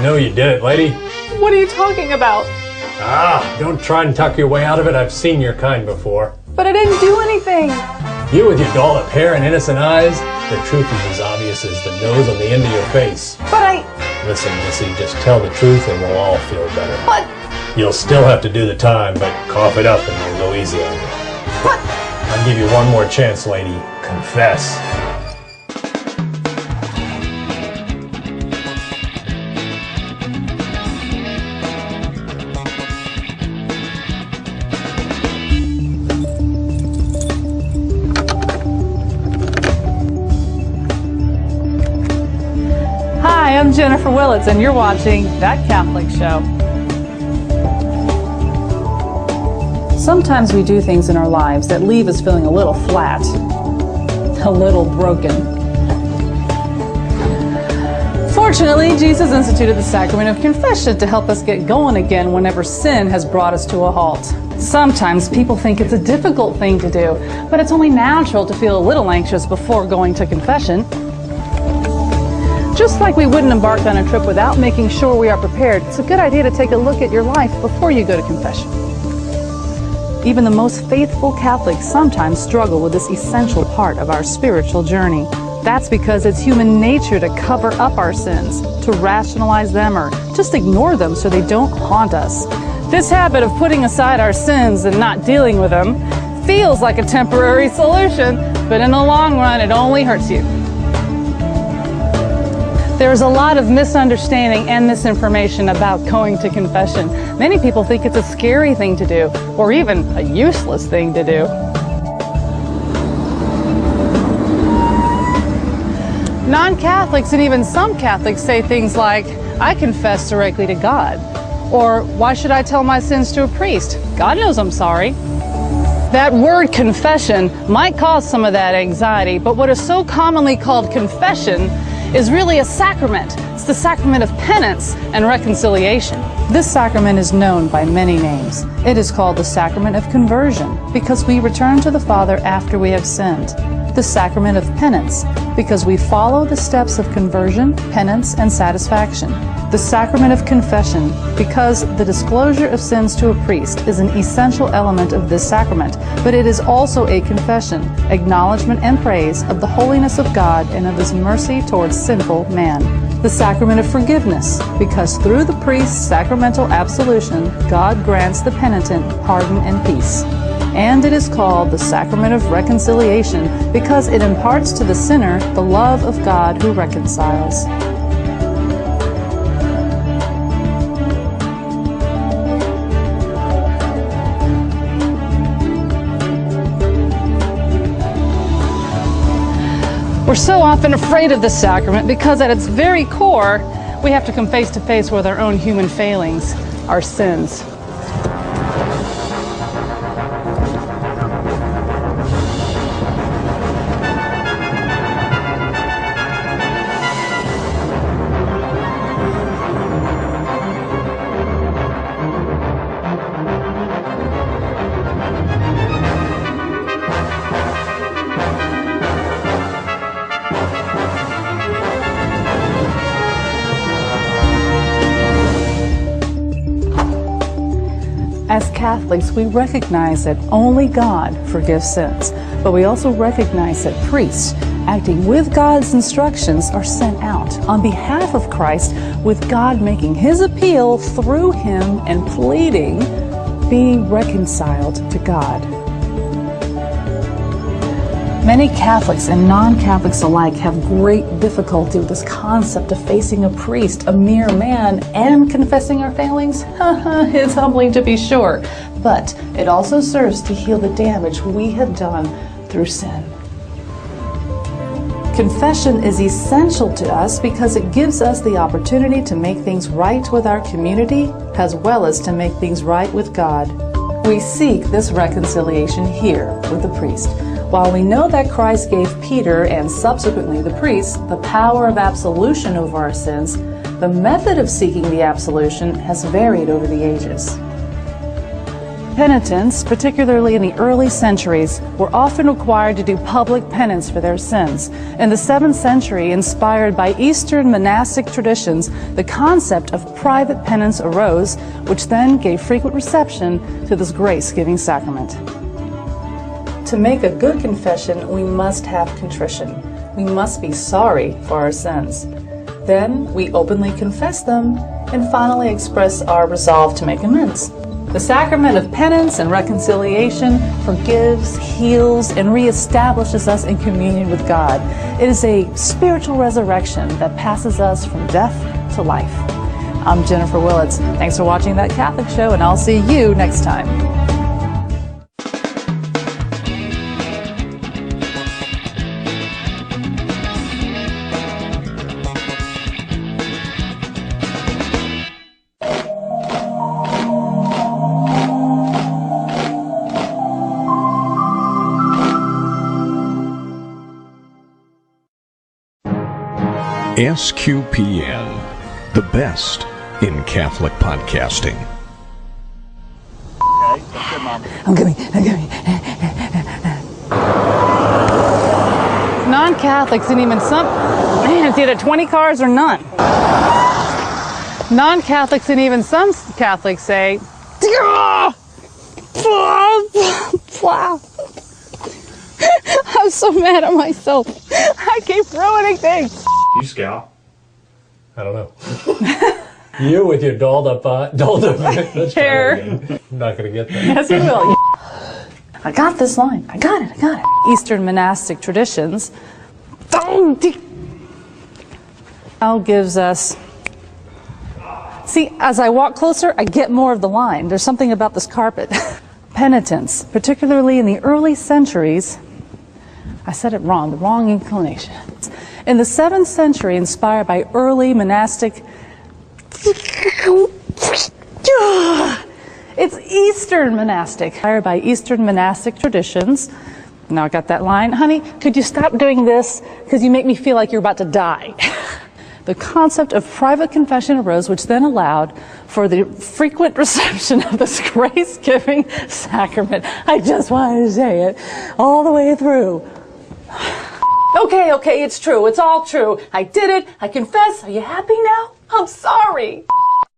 know you did it, lady. What are you talking about? Don't try and tuck your way out of it. I've seen your kind before. But I didn't do anything. You with your dollop hair and innocent eyes, the truth is as obvious as the nose on the end of your face. But Listen, Missy, just tell the truth and we'll all feel better. But... You'll still have to do the time, but cough it up and we'll go easy on you. But... I'll give you one more chance, lady. Confess. Hi, I'm Jennifer Willits, and you're watching That Catholic Show. Sometimes we do things in our lives that leave us feeling a little flat, a little broken. Fortunately, Jesus instituted the sacrament of confession to help us get going again whenever sin has brought us to a halt. Sometimes people think it's a difficult thing to do, but it's only natural to feel a little anxious before going to confession. Just like we wouldn't embark on a trip without making sure we are prepared, it's a good idea to take a look at your life before you go to confession. Even the most faithful Catholics sometimes struggle with this essential part of our spiritual journey. That's because it's human nature to cover up our sins, to rationalize them or just ignore them so they don't haunt us. This habit of putting aside our sins and not dealing with them feels like a temporary solution, but in the long run it only hurts you. There's a lot of misunderstanding and misinformation about going to confession. Many people think it's a scary thing to do, or even a useless thing to do. Non-Catholics and even some Catholics say things like, I confess directly to God. Or, why should I tell my sins to a priest? God knows I'm sorry. That word confession might cause some of that anxiety, but what is so commonly called confession is really a sacrament. It's the sacrament of penance and reconciliation. This sacrament is known by many names. It is called the sacrament of conversion because we return to the Father after we have sinned. The sacrament of penance because we follow the steps of conversion, penance, and satisfaction. The sacrament of confession because the disclosure of sins to a priest is an essential element of this sacrament, but it is also a confession, acknowledgement, and praise of the holiness of God and of His mercy towards sinful man. The sacrament of forgiveness because through the priest's sacramental absolution, God grants the penitent pardon and peace. And it is called the sacrament of reconciliation because it imparts to the sinner the love of God who reconciles. We're so often afraid of this sacrament because at its very core, we have to come face to face with our own human failings, our sins. As Catholics, we recognize that only God forgives sins, but we also recognize that priests, acting with God's instructions, are sent out on behalf of Christ, with God making His appeal through Him and pleading, be reconciled to God. Many Catholics and non-Catholics alike have great difficulty with this concept of facing a priest, a mere man, and confessing our failings. It's humbling to be sure, but it also serves to heal the damage we have done through sin. Confession is essential to us because it gives us the opportunity to make things right with our community, as well as to make things right with God. We seek this reconciliation here with the priest. While we know that Christ gave Peter and subsequently the priests the power of absolution over our sins, the method of seeking the absolution has varied over the ages. Penitents, particularly in the early centuries, were often required to do public penance for their sins. In the 7th century, inspired by Eastern monastic traditions, the concept of private penance arose, which then gave frequent reception to this grace-giving sacrament. To make a good confession, we must have contrition. We must be sorry for our sins. Then we openly confess them and finally express our resolve to make amends. The sacrament of penance and reconciliation forgives, heals, and reestablishes us in communion with God. It is a spiritual resurrection that passes us from death to life. I'm Jennifer Willits. Thanks for watching That Catholic Show, and I'll see you next time. SQPN, the best in Catholic podcasting. Okay, that's good, Mom. I'm coming. Non-Catholics and even some, man, it's either 20 cars or none. Non-Catholics and even some Catholics say, I'm so mad at myself. I keep ruining things. You scowl. I don't know. You with your dolled up let's try Hair. it again. I'm not going to get that. Yes, you will. I got this line. I got it. Eastern monastic traditions now gives us... See, as I walk closer, I get more of the line. There's something about this carpet. Penitents, particularly in the early centuries... I said it wrong, the wrong inclination. In the 7th century, inspired by early monastic... It's Eastern monastic. Inspired by Eastern monastic traditions. Now I got that line. Honey, could you stop doing this? Because you make me feel like you're about to die. The concept of private confession arose, which then allowed for the frequent reception of this grace-giving sacrament. I just wanted to say it all the way through. Okay, it's true. It's all true. I did it. I confess. Are you happy now? I'm sorry.